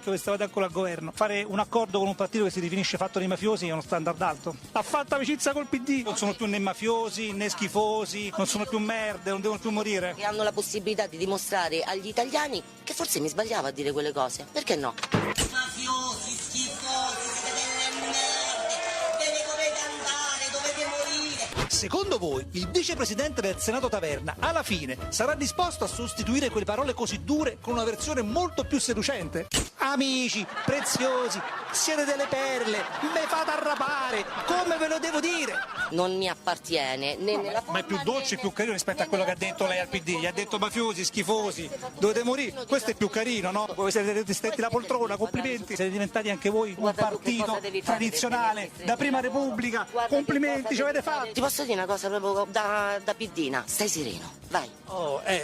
che stava ancora al governo. Fare un accordo con un partito che si definisce fatto dei mafiosi è uno standard alto. Ha fatto amicizia col PD. Non sono più né mafiosi né schifosi, non sono più merde, non devono più morire. E hanno la possibilità di dimostrare agli italiani che forse mi sbagliavo a dire quelle cose. Perché no? Mafiosi, schifosi, siete delle merde. Ve ne dovete andare, dovete morire. Secondo voi il vicepresidente del Senato Taverna alla fine sarà disposto a sostituire quelle parole così dure con una versione molto più seducente? Amici, preziosi, siete delle perle, me fate arrapare, come ve lo devo dire? Non mi appartiene né nella forma. Ma è più dolce e più carino rispetto a quello che ha detto lei al PD. Gli ha detto mafiosi, schifosi, dovete morire. Questo è più carino, no? Voi siete stretti la poltrona, complimenti. Siete diventati anche voi un partito tradizionale da Prima Repubblica. Complimenti, ci avete fatto. Ti posso dire una cosa proprio da piddina? Stai sereno, vai.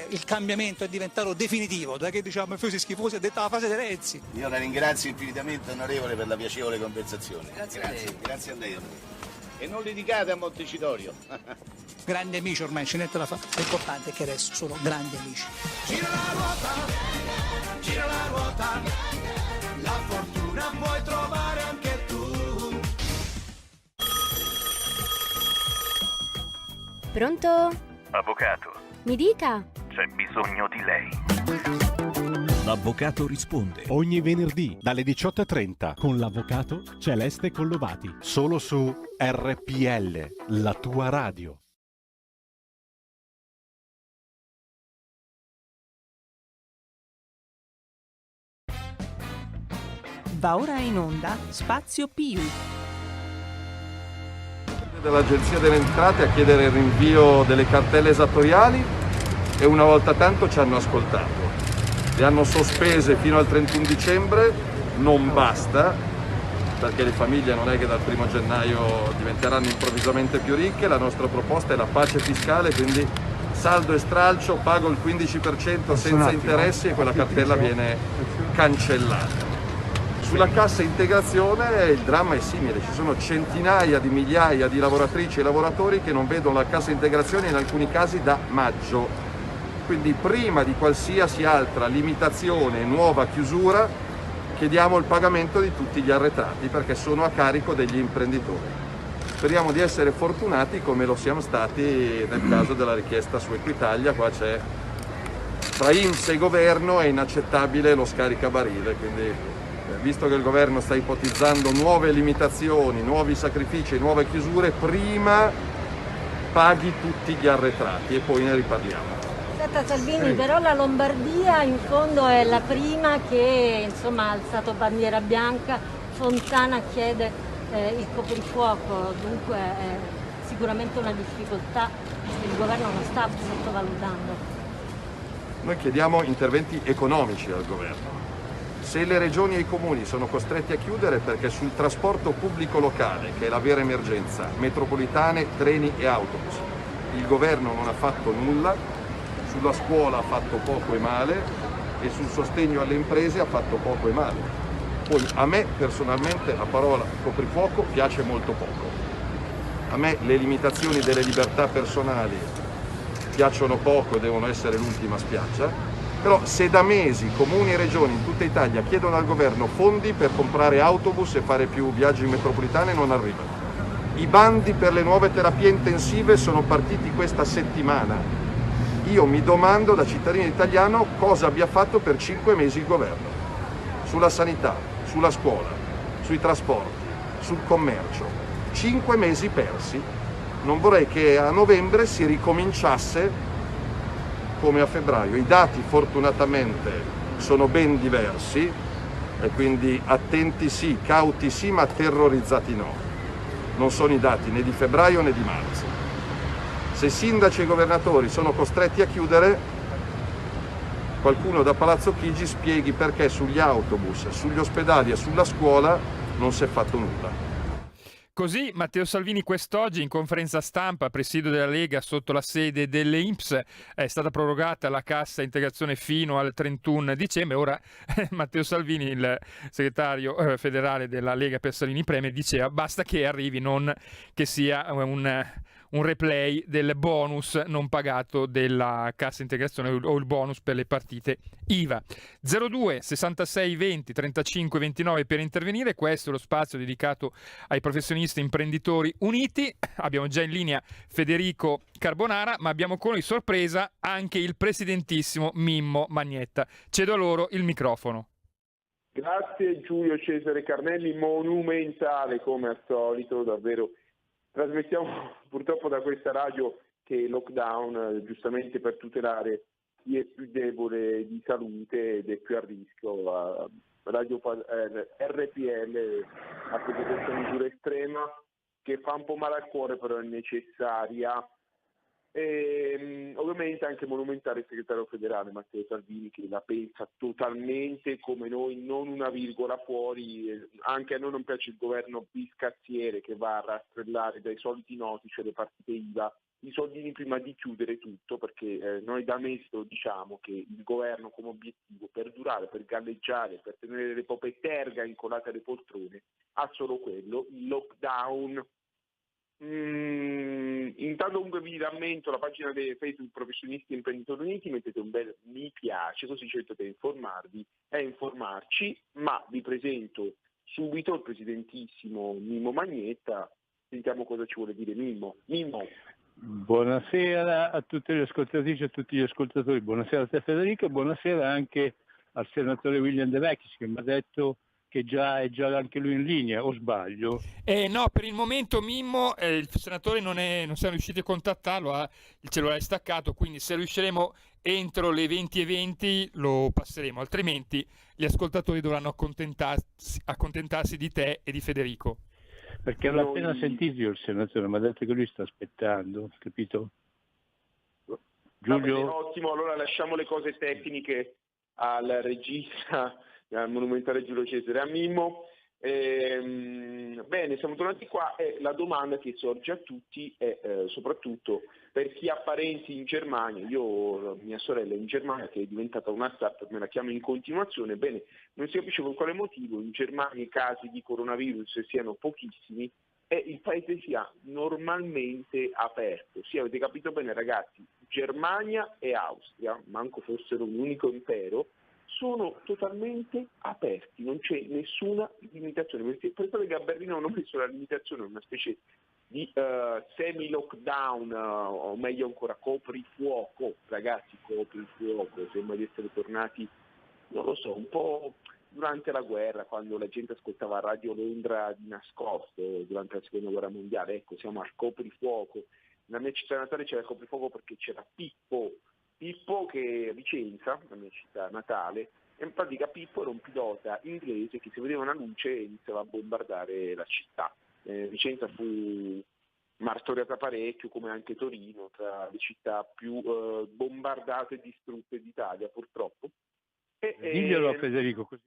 Il cambiamento è diventato definitivo. Da che diciamo mafiosi schifosi ha detto la fase di Renzi. Io la ringrazio infinitamente, onorevole, per la piacevole conversazione. Grazie a lei. E non litigate a Montecitorio. Grandi amici ormai, ce n'è la fa. L'importante è che adesso sono grandi amici. Gira la ruota, la fortuna puoi trovare anche tu. Pronto? Avvocato, Mi dica. c'è bisogno di lei. L'avvocato risponde ogni venerdì dalle 18:30 con l'avvocato Celeste Collovati, solo su RPL, la tua radio. Va ora in onda Spazio Più. Dell'Agenzia delle Entrate a chiedere il rinvio delle cartelle esattoriali e una volta tanto ci hanno ascoltato. Le hanno sospese fino al 31 dicembre, non basta, perché le famiglie non è che dal 1 gennaio diventeranno improvvisamente più ricche. La nostra proposta è la pace fiscale, quindi saldo e stralcio, pago il 15% senza interessi e quella cartella viene cancellata. Sulla cassa integrazione il dramma è simile, ci sono centinaia di migliaia di lavoratrici e lavoratori che non vedono la cassa integrazione in alcuni casi da maggio. Quindi prima di qualsiasi altra limitazione, nuova chiusura, chiediamo il pagamento di tutti gli arretrati perché sono a carico degli imprenditori. Speriamo di essere fortunati come lo siamo stati nel caso della richiesta su Equitalia. Qua c'è tra INPS e governo è inaccettabile lo scaricabarile, quindi visto che il governo sta ipotizzando nuove limitazioni, nuovi sacrifici, nuove chiusure, prima paghi tutti gli arretrati e poi ne riparliamo. Aspetta Salvini, però la Lombardia in fondo è la prima che ha alzato bandiera bianca, Fontana chiede il coprifuoco, dunque è sicuramente una difficoltà che il governo non sta sottovalutando. Noi chiediamo interventi economici al governo. Se le regioni e i comuni sono costretti a chiudere perché sul trasporto pubblico locale, che è la vera emergenza, metropolitane, treni e autobus, il governo non ha fatto nulla, sulla scuola ha fatto poco e male e sul sostegno alle imprese ha fatto poco e male. Poi a me personalmente la parola coprifuoco piace molto poco. A me le limitazioni delle libertà personali piacciono poco e devono essere l'ultima spiaggia. Però se da mesi comuni e regioni in tutta Italia chiedono al governo fondi per comprare autobus e fare più viaggi in metropolitane non arrivano. I bandi per le nuove terapie intensive sono partiti questa settimana. Io mi domando da cittadino italiano cosa abbia fatto per 5 mesi il governo. Sulla sanità, sulla scuola, sui trasporti, sul commercio. 5 mesi persi. Non vorrei che a novembre si ricominciasse come a febbraio. I dati fortunatamente sono ben diversi e quindi attenti sì, cauti sì, ma terrorizzati no. Non sono i dati né di febbraio né di marzo. Se sindaci e governatori sono costretti a chiudere, qualcuno da Palazzo Chigi spieghi perché sugli autobus, sugli ospedali e sulla scuola non si è fatto nulla. Così Matteo Salvini quest'oggi in conferenza stampa, presidio della Lega sotto la sede delle INPS, è stata prorogata la cassa integrazione fino al 31 dicembre. Ora Matteo Salvini, il segretario federale della Lega per Salvini Premier, diceva basta che arrivi, non che sia un replay del bonus non pagato della cassa integrazione o il bonus per le partite IVA. 02 66 20 35 29 per intervenire, questo è lo spazio dedicato ai professionisti imprenditori uniti. Abbiamo già in linea Federico Carbonara, ma abbiamo con noi sorpresa anche il presidentissimo Mimmo Magnetta. Cedo a loro il microfono. Grazie Giulio Cesare Carnelli, monumentale come al solito, davvero. Trasmettiamo purtroppo da questa radio che lockdown, giustamente per tutelare chi è più debole di salute ed è più a rischio. Radio RPL ha preso questa misura estrema che fa un po' male al cuore, però è necessaria. E ovviamente anche monumentale il segretario federale Matteo Salvini, che la pensa totalmente come noi, non una virgola fuori. Anche a noi non piace il governo biscazziere che va a rastrellare dai soliti noti, cioè le partite IVA, i soldini prima di chiudere tutto, perché noi da mesi diciamo che il governo come obiettivo per durare, per galleggiare, per tenere le poppe terga incolate alle poltrone ha solo quello, il lockdown. Intanto comunque vi rammento la pagina dei Facebook Professionisti Imprenditori Uniti, mettete un bel mi piace, così ci potete informarvi e informarci, ma vi presento subito il presidentissimo Mimmo Magnetta. Sentiamo cosa ci vuole dire Mimmo. Buonasera a tutte le ascoltatrici e a tutti gli ascoltatori, buonasera a te Federico e buonasera anche al senatore William De Vecchis che mi ha detto che è già anche lui in linea, o sbaglio? No, per il momento Mimmo, il senatore non siamo riusciti a contattarlo, ha il cellulare staccato, quindi se riusciremo entro le 20:20 lo passeremo, altrimenti gli ascoltatori dovranno accontentarsi di te e di Federico. Perché l'ho appena sentito io il senatore, mi ha detto che lui sta aspettando, capito? Giulio? Bene, ottimo, allora lasciamo le cose tecniche al regista, al monumentale Giulio Cesare, a Mimmo. Bene, siamo tornati qua e la domanda che sorge a tutti è soprattutto per chi ha parenti in Germania. Io, mia sorella è in Germania, che è diventata una startup, me la chiamo in continuazione. Bene, non si capisce per quale motivo in Germania i casi di coronavirus siano pochissimi e il paese sia normalmente aperto. Sì, avete capito bene ragazzi, Germania e Austria, manco fossero un unico impero, sono totalmente aperti, non c'è nessuna limitazione. Pensate che a Berlino hanno messo la limitazione, una specie di semi-lockdown, o meglio ancora coprifuoco, ragazzi, coprifuoco, sembra di essere tornati, non lo so, un po' durante la guerra, quando la gente ascoltava Radio Londra di nascosto, durante la seconda guerra mondiale. Ecco, siamo al coprifuoco. Nella mia città natale c'era il coprifuoco perché c'era Pippo che Vicenza, la mia città natale, e in pratica Pippo era un pilota inglese che se vedeva una luce iniziava a bombardare la città. Vicenza fu martoriata parecchio, come anche Torino, tra le città più bombardate e distrutte d'Italia, purtroppo. Diglielo a Federico così.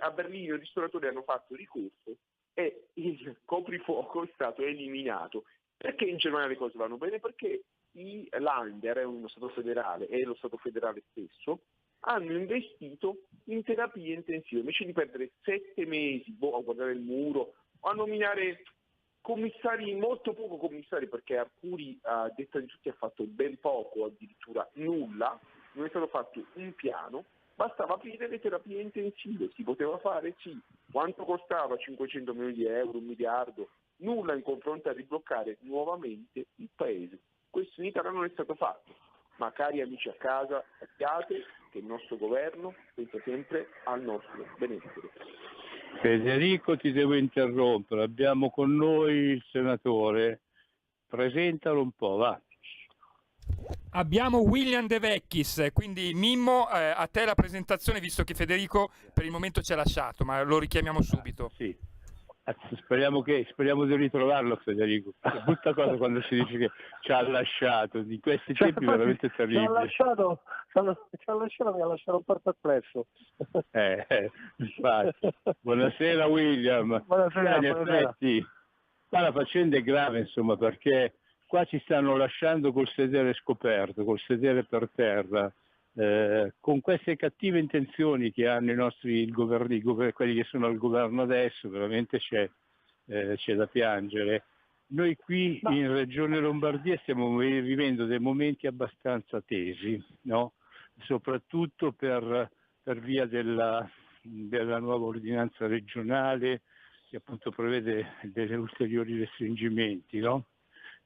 A Berlino i ristoratori hanno fatto ricorso e il coprifuoco è stato eliminato. Perché in Germania le cose vanno bene? Perché i Länder, uno Stato federale e lo Stato federale stesso, hanno investito in terapie intensive, invece di perdere 7 mesi a guardare il muro o a nominare commissari, molto poco commissari, perché Arcuri, a detta di tutti, ha fatto ben poco, addirittura nulla. Non è stato fatto un piano, bastava aprire le terapie intensive, si poteva fare, sì. Quanto costava? 500 milioni di euro, 1 miliardo? Nulla in confronto a ribloccare nuovamente il paese. Questo in Italia non è stato fatto, ma cari amici a casa, sappiate che il nostro governo pensa sempre al nostro benessere. Federico, ti devo interrompere, abbiamo con noi il senatore, presentalo un po', va. Abbiamo William De Vecchis, quindi Mimmo, a te la presentazione, visto che Federico per il momento ci ha lasciato, ma lo richiamiamo subito. Sì. Speriamo di ritrovarlo Federico. È brutta cosa quando si dice che ci ha lasciato, di questi tempi veramente terribili. Ci ha lasciato, mi ha lasciato un po' perplesso. Infatti. Buonasera William. Buonasera. In effetti, qua la faccenda è grave, insomma, perché qua ci stanno lasciando col sedere scoperto, col sedere per terra. Con queste cattive intenzioni che hanno i nostri governi, quelli che sono al governo adesso, veramente c'è da piangere. Noi qui in Regione Lombardia stiamo vivendo dei momenti abbastanza tesi, no? Soprattutto per via della nuova ordinanza regionale che appunto prevede degli ulteriori restringimenti, no?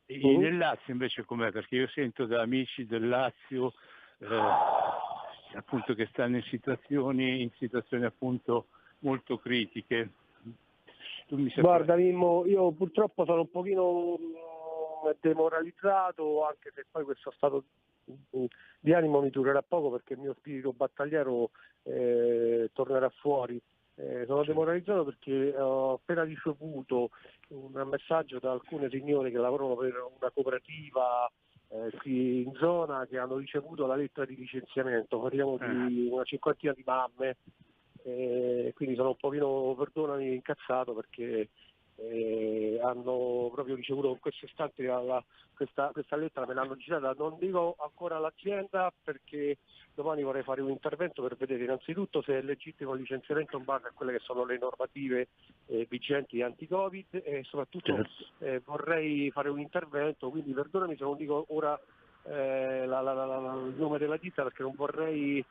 E nel Lazio invece com'è? Perché io sento da amici del Lazio appunto che stanno in situazioni appunto molto critiche. Guarda Mimmo, io purtroppo sono un pochino demoralizzato, anche se poi questo stato di animo mi durerà poco perché il mio spirito battagliero tornerà fuori. Sono demoralizzato perché ho appena ricevuto un messaggio da alcune signore che lavorano per una cooperativa qui in zona, che hanno ricevuto la lettera di licenziamento. Parliamo di una cinquantina di mamme, quindi sono un pochino, perdonami, incazzato perché hanno proprio ricevuto in questo istante questa lettera, me l'hanno girata. Non dico ancora all'azienda perché domani vorrei fare un intervento per vedere innanzitutto se è legittimo il licenziamento in base a quelle che sono le normative vigenti anti-Covid, e soprattutto vorrei fare un intervento, quindi perdonami se non dico ora il nome della ditta perché non vorrei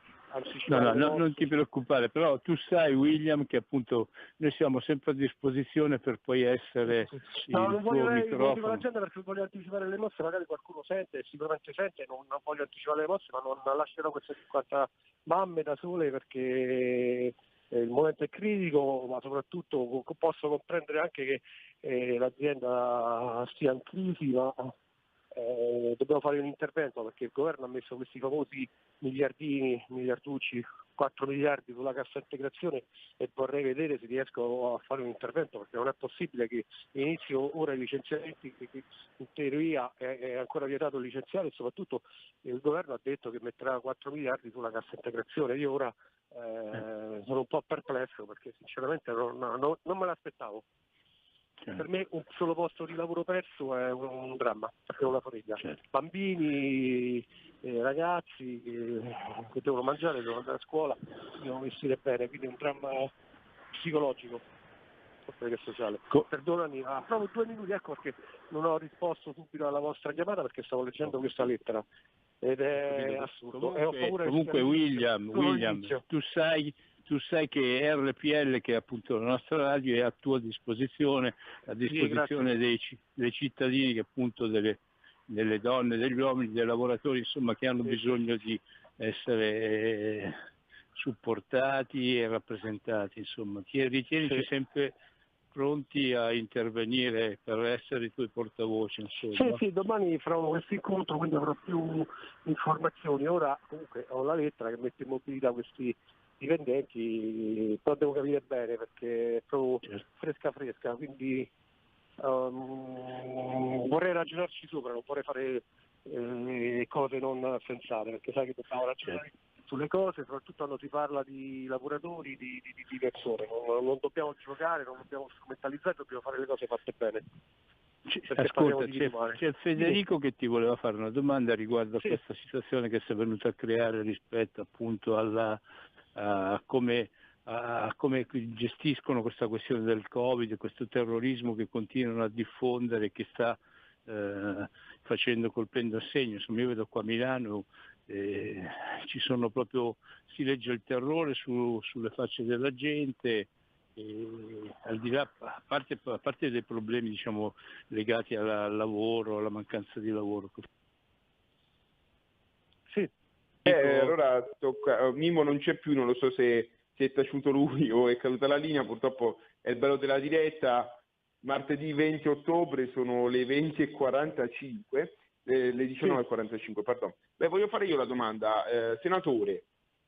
No, non ti preoccupare, però tu sai William che appunto noi siamo sempre a disposizione per poi essere il tuo microfono. Non dico la gente perché voglio anticipare le mosse, magari qualcuno sente, sicuramente sente, non voglio anticipare le mosse, ma non lascerò queste 50 mamme da sole perché il momento è critico, ma soprattutto posso comprendere anche che l'azienda sia in crisi, ma dobbiamo fare un intervento perché il governo ha messo questi famosi miliarducci, 4 miliardi sulla cassa integrazione, e vorrei vedere se riesco a fare un intervento perché non è possibile che inizio ora i licenziamenti, che in teoria è ancora vietato licenziare, e soprattutto il governo ha detto che metterà 4 miliardi sulla cassa integrazione. Io ora sono un po' perplesso perché sinceramente non me l'aspettavo. Per me un solo posto di lavoro perso è un dramma, perché è una famiglia. Bambini, ragazzi che devono mangiare, devono andare a scuola, devono vestire bene, quindi è un dramma psicologico oltre che sociale. Perdonami, ma proprio 2 minuti, ecco perché non ho risposto subito alla vostra chiamata perché stavo leggendo questa lettera ed è assurdo. Comunque William, tu sai che RPL, che è appunto la nostra radio, è a tua disposizione, a disposizione dei cittadini, che appunto delle donne, degli uomini, dei lavoratori, insomma, che hanno bisogno di essere supportati e rappresentati, insomma. Ritienici sempre pronti a intervenire per essere i tuoi portavoce, insomma. Sì, domani farò questo incontro, quindi avrò più informazioni. Ora comunque ho la lettera che mette in mobilità questi dipendenti, però devo capire bene perché è proprio fresca, quindi vorrei ragionarci sopra, non vorrei fare cose non sensate, perché sai che dobbiamo ragionare sulle cose, soprattutto quando si parla di lavoratori, di persone, non dobbiamo giocare, non dobbiamo strumentalizzare, dobbiamo fare le cose fatte bene. Ascolta, c'è Federico che ti voleva fare una domanda riguardo a questa situazione che si è venuta a creare rispetto appunto a come gestiscono questa questione del Covid, questo terrorismo che continuano a diffondere, che sta colpendo a segno. Insomma, io vedo qua a Milano ci sono proprio, si legge il terrore sulle facce della gente, al di là, a parte dei problemi, diciamo, legati al lavoro, alla mancanza di lavoro. Sì. Allora Mimmo non c'è più, non lo so se è taciuto lui o è caduta la linea, purtroppo è il bello della diretta. Martedì 20 ottobre sono le 20:45, le 19:45, pardon. Beh, voglio fare io la domanda. Senatore,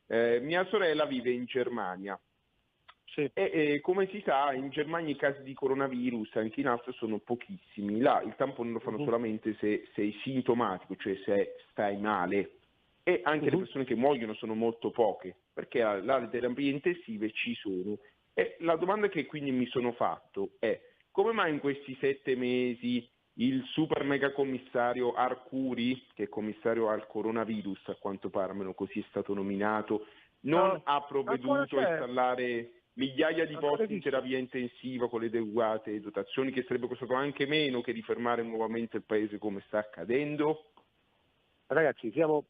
mia sorella vive in Germania. E come si sa, in Germania i casi di coronavirus anche in alto sono pochissimi. Là il tampone lo fanno solamente se sei sintomatico, cioè se stai male. E anche le persone che muoiono sono molto poche, perché là le terapie intensive ci sono. E la domanda che quindi mi sono fatto è: come mai in questi 7 mesi il super mega commissario Arcuri, che è commissario al coronavirus, a quanto pare, almeno così è stato nominato, non ha provveduto a installare migliaia di posti in terapia intensiva con le adeguate dotazioni, che sarebbe costato anche meno che rifermare nuovamente il paese come sta accadendo? Ragazzi, siamo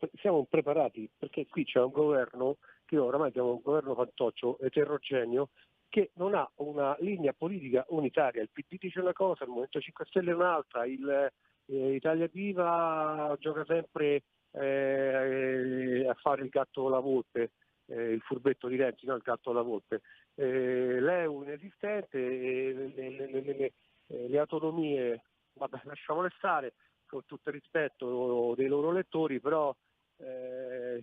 preparati, perché qui c'è un governo, che oramai abbiamo un governo fantoccio, eterogeneo, che non ha una linea politica unitaria. Il PD dice una cosa, il Movimento 5 Stelle un'altra, Italia Viva gioca sempre a fare il gatto alla volpe, il furbetto di Renzi, no, il gatto alla volpe. L'EU inesistente, le autonomie, vabbè, lasciamole stare, con tutto il rispetto dei loro elettori, però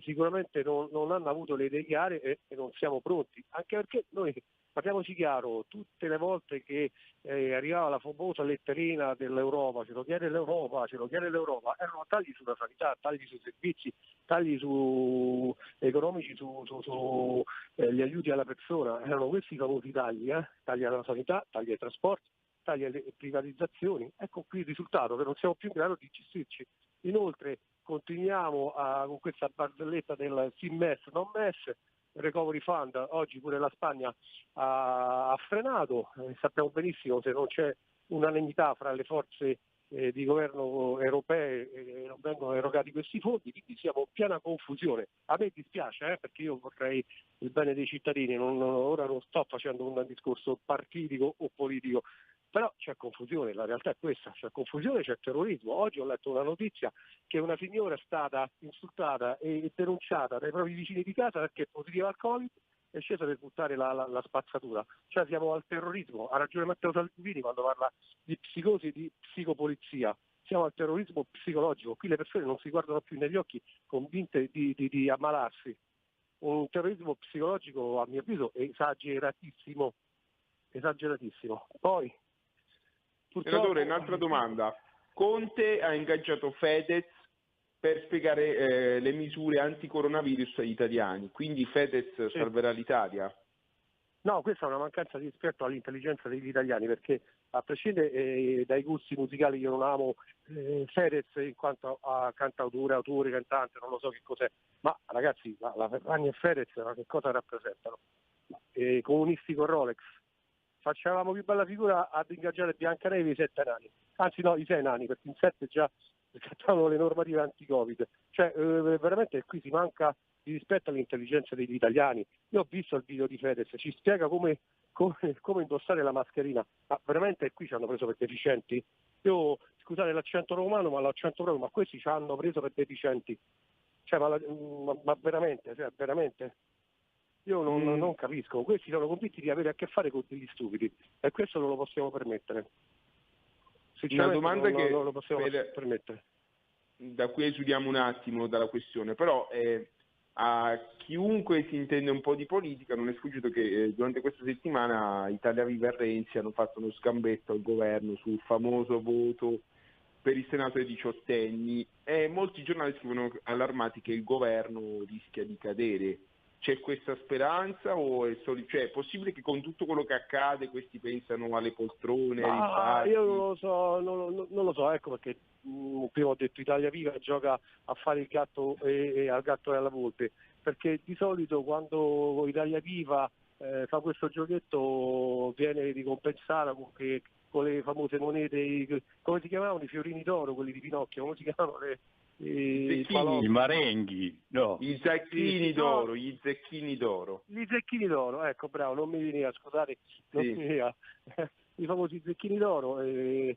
sicuramente non hanno avuto le idee chiare e non siamo pronti, anche perché noi, parliamoci chiaro, tutte le volte che arrivava la famosa letterina dell'Europa, ce lo chiede l'Europa, erano tagli sulla sanità, tagli sui servizi, tagli economici gli aiuti alla persona, erano questi i famosi tagli, tagli alla sanità, tagli ai trasporti, tagli alle privatizzazioni. Ecco qui il risultato, che non siamo più in grado di gestirci. Inoltre continuiamo con questa barzelletta del sì MES, non MES, Recovery Fund, oggi pure la Spagna ha frenato, sappiamo benissimo se non c'è unanimità fra le forze di governo europee non vengono erogati questi fondi, quindi siamo in piena confusione. A me dispiace perché io vorrei il bene dei cittadini, ora non sto facendo un discorso partitico o politico, però c'è confusione, la realtà è questa, c'è confusione, c'è terrorismo. Oggi ho letto una notizia che una signora è stata insultata e denunciata dai propri vicini di casa perché è positiva al Covid, è scesa per buttare la spazzatura. Cioè siamo al terrorismo, ha ragione Matteo Salvini quando parla di psicosi e di psicopolizia. Siamo al terrorismo psicologico, qui le persone non si guardano più negli occhi convinte di ammalarsi. Un terrorismo psicologico a mio avviso esageratissimo. Poi Senatore, un'altra domanda. Conte ha ingaggiato Fedez per spiegare le misure anti-coronavirus agli italiani, quindi Fedez salverà l'Italia? No, questa è una mancanza di rispetto all'intelligenza degli italiani, perché a prescindere dai gusti musicali, io non amo Fedez in quanto a cantautore, autore, cantante, non lo so che cos'è, ma ragazzi, la Ferragni e Fedez che cosa rappresentano? Comunisti con Rolex. Facevamo più bella figura ad ingaggiare Biancaneve i 7 nani, anzi no, i 6 nani, perché in 7 già scattavano le normative anti-Covid. Cioè veramente qui si manca di rispetto all'intelligenza degli italiani. Io ho visto il video di Fedez, ci spiega come indossare la mascherina, ma veramente qui ci hanno preso per deficienti. Io, scusate l'accento romano, ma l'accento proprio, ma questi ci hanno preso per deficienti. Cioè, ma veramente, veramente? Io non capisco, questi sono convinti di avere a che fare con degli stupidi e questo non lo possiamo permettere. Una domanda che non lo possiamo permettere. Da qui esudiamo un attimo dalla questione, però a chiunque si intende un po' di politica non è sfuggito che durante questa settimana Italia Viva e Renzi hanno fatto uno scambetto al governo sul famoso voto per il Senato ai diciottenni e molti giornali scrivono allarmati che il governo rischia di cadere. C'è questa speranza o è possibile che con tutto quello che accade questi pensano alle poltrone, ai risparmi? Io non lo so, ecco perché prima ho detto Italia Viva gioca a fare il gatto e al gatto e alla volpe, perché di solito quando Italia Viva fa questo giochetto viene ricompensata con le famose monete, come si chiamavano i fiorini d'oro, quelli di Pinocchio, come si chiamano i marenghi, no. I zecchini d'oro, gli zecchini d'oro. Gli zecchini d'oro, ecco, bravo, non mi veniva, scusate, non mi veniva. I famosi zecchini d'oro, che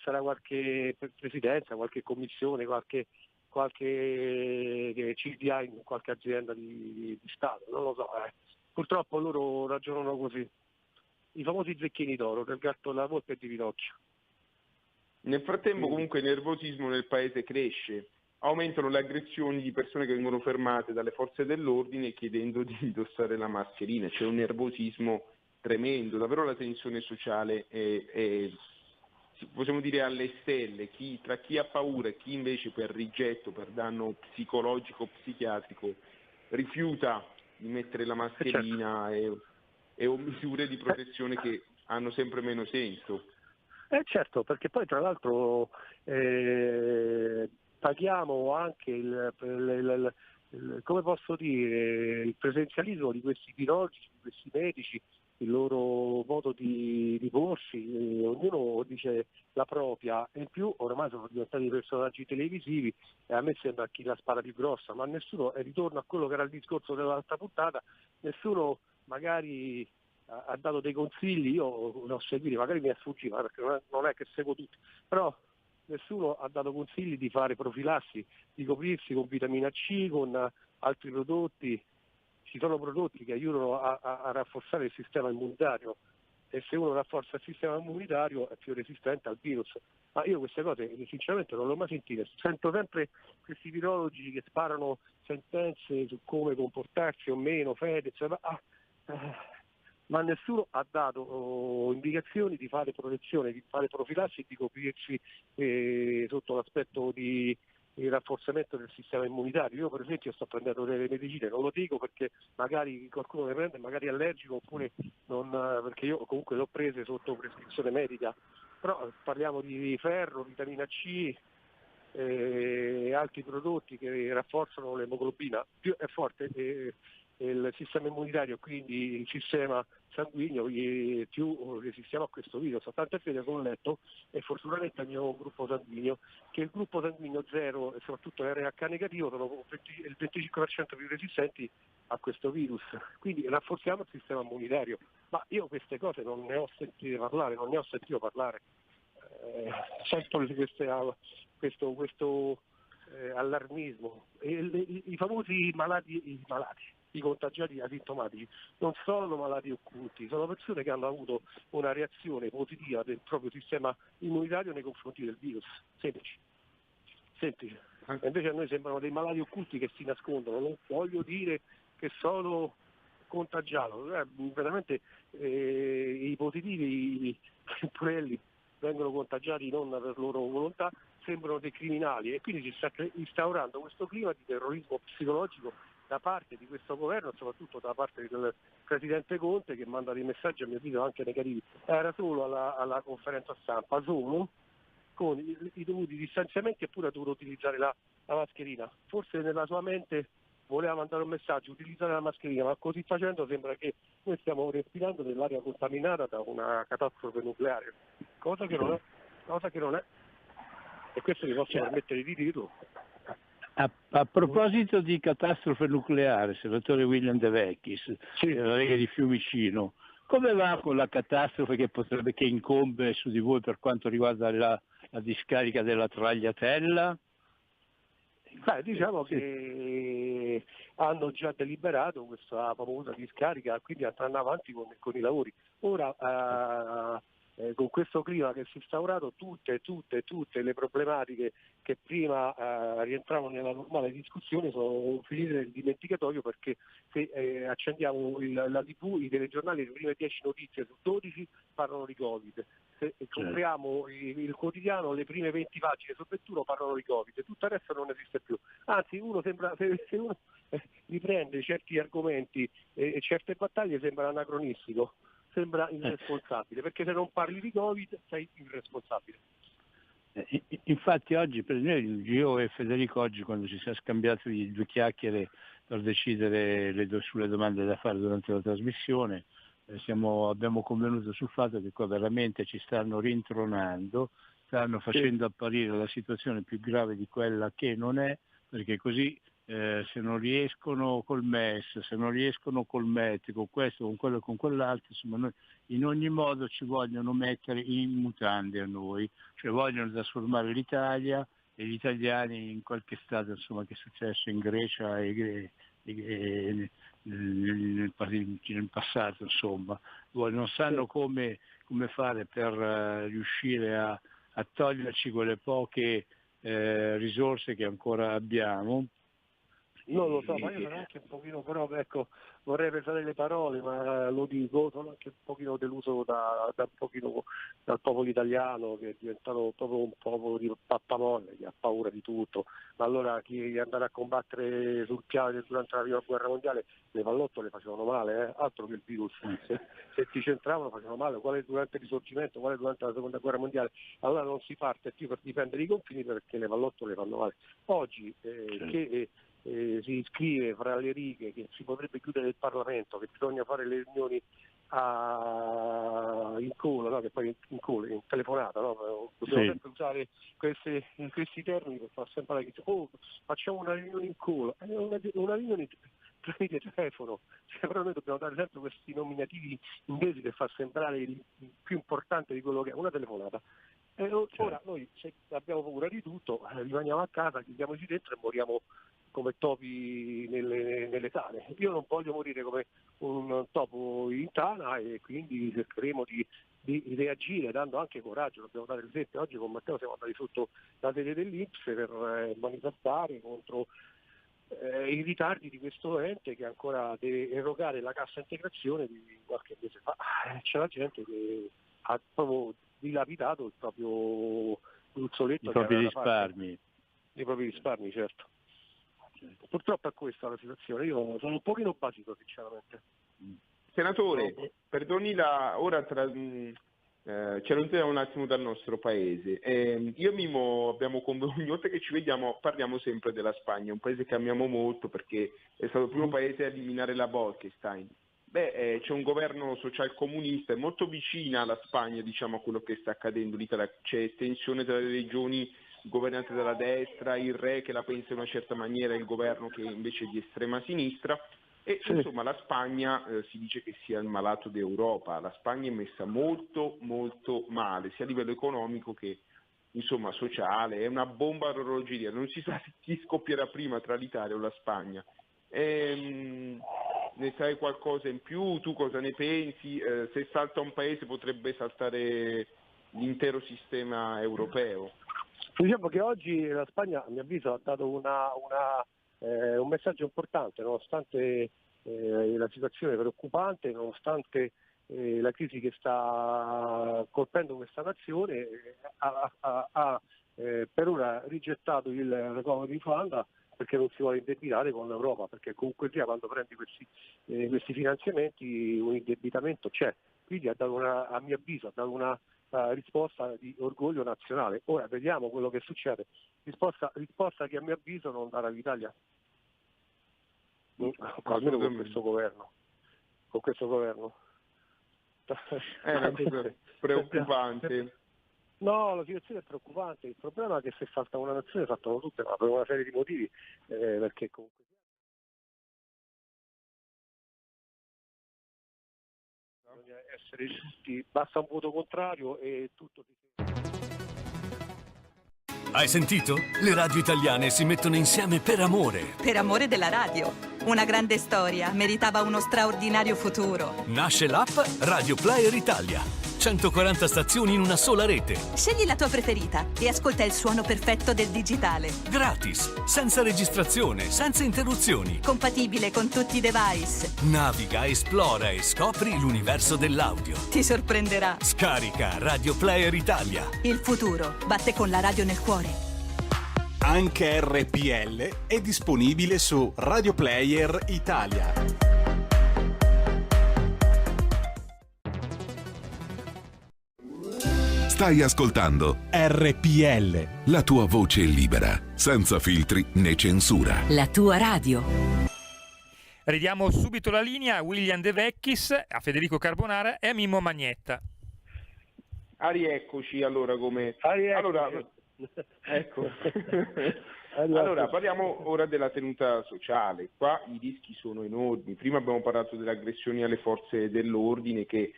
sarà qualche presidenza, qualche commissione, qualche CDA in qualche azienda di Stato, non lo so. Purtroppo loro ragionano così. I famosi zecchini d'oro, del gatto della volpe e di Pinocchio. Nel frattempo comunque il nervosismo nel paese cresce, aumentano le aggressioni di persone che vengono fermate dalle forze dell'ordine chiedendo di indossare la mascherina, c'è un nervosismo tremendo, davvero la tensione sociale è possiamo dire alle stelle, tra chi ha paura e chi invece per rigetto, per danno psicologico, psichiatrico, rifiuta di mettere la mascherina e misure di protezione che hanno sempre meno senso. Certo, perché poi tra l'altro paghiamo anche come posso dire, il presenzialismo di questi virologi, di questi medici, il loro modo di porsi, ognuno dice la propria, e in più ormai sono diventati personaggi televisivi e a me sembra chi la spara più grossa, ma nessuno, e ritorno a quello che era il discorso dell'altra puntata, nessuno magari ha dato dei consigli, io l'ho seguito, magari mi è sfuggito perché non è che seguo tutti, però nessuno ha dato consigli di fare profilassi, di coprirsi con vitamina C, con altri prodotti. Ci sono prodotti che aiutano a rafforzare il sistema immunitario e se uno rafforza il sistema immunitario è più resistente al virus. Ma io queste cose sinceramente non le ho mai sentite. Sento sempre questi virologi che sparano sentenze su come comportarsi o meno, Fedez, ma nessuno ha dato indicazioni di fare protezione, di fare profilassi e di coprirsi sotto l'aspetto di il rafforzamento del sistema immunitario. Io per esempio sto prendendo delle medicine, non lo dico perché magari qualcuno le prende, magari è allergico oppure non, perché io comunque le ho prese sotto prescrizione medica, però parliamo di ferro, vitamina C e altri prodotti che rafforzano l'emoglobina. Più è forte il sistema immunitario, quindi il sistema sanguigno, più resistiamo a questo virus. Tant'è vero che ho letto, e fortunatamente il mio gruppo sanguigno, che il gruppo sanguigno 0 e soprattutto RH negativo sono il 25% più resistenti a questo virus, quindi rafforziamo il sistema immunitario. Ma io queste cose non ne ho sentito parlare, sento questo allarmismo. I famosi malati, i contagiati asintomatici non sono malati occulti, sono persone che hanno avuto una reazione positiva del proprio sistema immunitario nei confronti del virus. Semplice. E invece a noi sembrano dei malati occulti che si nascondono. Non voglio dire che sono contagiato, veramente i positivi, i purelli vengono contagiati non per loro volontà, sembrano dei criminali e quindi si sta instaurando questo clima di terrorismo psicologico da parte di questo governo e soprattutto da parte del Presidente Conte, che manda dei messaggi a mio avviso anche negativi. Era solo alla conferenza stampa, solo con i dovuti distanziamenti, eppure ha dovuto utilizzare la mascherina. Forse nella sua mente voleva mandare un messaggio, utilizzare la mascherina, ma così facendo sembra che noi stiamo respirando nell'aria contaminata da una catastrofe nucleare, cosa che non è. E questo mi posso permettere di dirlo. A proposito di catastrofe nucleare, senatore William De Vecchis, della Lega di Fiumicino, come va con la catastrofe che incombe su di voi per quanto riguarda la discarica della Tragliatella? Diciamo che hanno già deliberato questa famosa discarica, quindi andranno avanti con i lavori. Ora con questo clima che si è instaurato, tutte le problematiche che prima rientravano nella normale discussione sono finite nel dimenticatoio, perché se accendiamo la TV, i telegiornali, le prime 10 notizie su 12 parlano di Covid. Se compriamo il quotidiano, le prime 20 pagine su 21 parlano di Covid, tutto il resto non esiste più. Anzi, se uno riprende certi argomenti e certe battaglie sembra anacronistico, sembra irresponsabile, perché se non parli di Covid sei irresponsabile. Infatti oggi, per noi, io e Federico oggi, quando ci siamo scambiati due chiacchiere per decidere sulle domande da fare durante la trasmissione, abbiamo convenuto sul fatto che qua veramente ci stanno rintronando, stanno facendo apparire la situazione più grave di quella che non è, perché così se non riescono col MES, se non riescono col MET, con questo, con quello e con quell'altro, insomma noi in ogni modo ci vogliono mettere in mutande a noi, cioè vogliono trasformare l'Italia e gli italiani in qualche stato, insomma, che è successo in Grecia e nel passato, insomma. Non sanno come fare per riuscire a toglierci quelle poche risorse che ancora abbiamo. Non lo so, ma io sono anche un pochino, però ecco, vorrei pesare le parole, ma lo dico, sono anche un pochino deluso dal popolo italiano, che è diventato proprio un popolo di pappamolle, che ha paura di tutto. Ma allora chi andare a combattere sul piano durante la prima guerra mondiale, le pallottole facevano male, altro che il virus. Se ti centravano facevano male, quale durante il risorgimento, quale durante la seconda guerra mondiale. Allora non si parte più per difendere i confini, perché le pallottole fanno male. Oggi che si scrive fra le righe che si potrebbe chiudere il Parlamento, che bisogna fare le riunioni in call, no? Che poi in call, in telefonata, no? Dobbiamo sempre usare questi termini per far sembrare che facciamo una riunione in call, una riunione tramite telefono, però noi dobbiamo dare sempre questi nominativi inglesi per far sembrare il più importante di quello che è una telefonata. Ora noi, se abbiamo paura di tutto, rimaniamo a casa, chiudiamoci dentro e moriamo come topi nelle tane. Io non voglio morire come un topo in tana e quindi cercheremo di reagire dando anche coraggio. Dobbiamo dare l'esempio. Oggi con Matteo siamo andati sotto la sede dell'Inps per manifestare contro i ritardi di questo ente che ancora deve erogare la cassa integrazione di qualche mese fa. C'è la gente che ha proprio dilapidato il proprio gruzzoletto, i propri risparmi. I propri risparmi, certo. Purtroppo è questa la situazione. Io sono un pochino basito, sinceramente. Senatore, perdoni ora ci allontaniamo un attimo dal nostro paese. Io e Mimo ogni volta che ci vediamo parliamo sempre della Spagna, un paese che amiamo molto perché è stato il primo paese a eliminare la Bolkestein. C'è un governo socialcomunista, è molto vicina alla Spagna, diciamo, a quello che sta accadendo lì, c'è tensione tra le regioni governate dalla destra, il re che la pensa in una certa maniera e il governo che invece è di estrema sinistra. E insomma la Spagna si dice che sia il malato d'Europa, la Spagna è messa molto molto male, sia a livello economico che insomma sociale, è una bomba a orologeria, non si sa chi scoppierà prima tra l'Italia o la Spagna. Ne sai qualcosa in più? Tu cosa ne pensi? Se salta un paese potrebbe saltare l'intero sistema europeo. Diciamo che oggi la Spagna, a mio avviso, ha dato un messaggio importante, nonostante la situazione preoccupante, nonostante la crisi che sta colpendo questa nazione, ha per ora rigettato il recovery fund perché non si vuole indebitare con l'Europa, perché comunque sia quando prendi questi finanziamenti un indebitamento c'è, quindi ha dato a mio avviso, ha dato una risposta di orgoglio nazionale. Ora vediamo quello che succede, risposta che a mio avviso non darà l'Italia, almeno con questo governo. È una cosa preoccupante. No, la situazione è preoccupante, il problema è che se salta una nazione saltano tutte, ma per una serie di motivi, perché comunque bisogna essere giusti, basta un voto contrario e tutto si... Hai sentito? Le radio italiane si mettono insieme per amore. Per amore della radio. Una grande storia meritava uno straordinario futuro. Nasce l'app Radio Player Italia. 140 stazioni in una sola rete. Scegli la tua preferita e ascolta il suono perfetto del digitale. Gratis, senza registrazione, senza interruzioni. Compatibile con tutti i device. Naviga, esplora e scopri l'universo dell'audio. Ti sorprenderà. Scarica Radio Player Italia. Il futuro batte con la radio nel cuore. Anche RPL è disponibile su Radio Player Italia. Stai ascoltando RPL, la tua voce libera, senza filtri né censura. La tua radio. Ridiamo subito la linea a William De Vecchis, a Federico Carbonara e a Mimmo Magnetta. Rieccoci allora come... Allora, ecco. Allora, parliamo ora della tenuta sociale. Qua i rischi sono enormi. Prima abbiamo parlato delle aggressioni alle forze dell'ordine che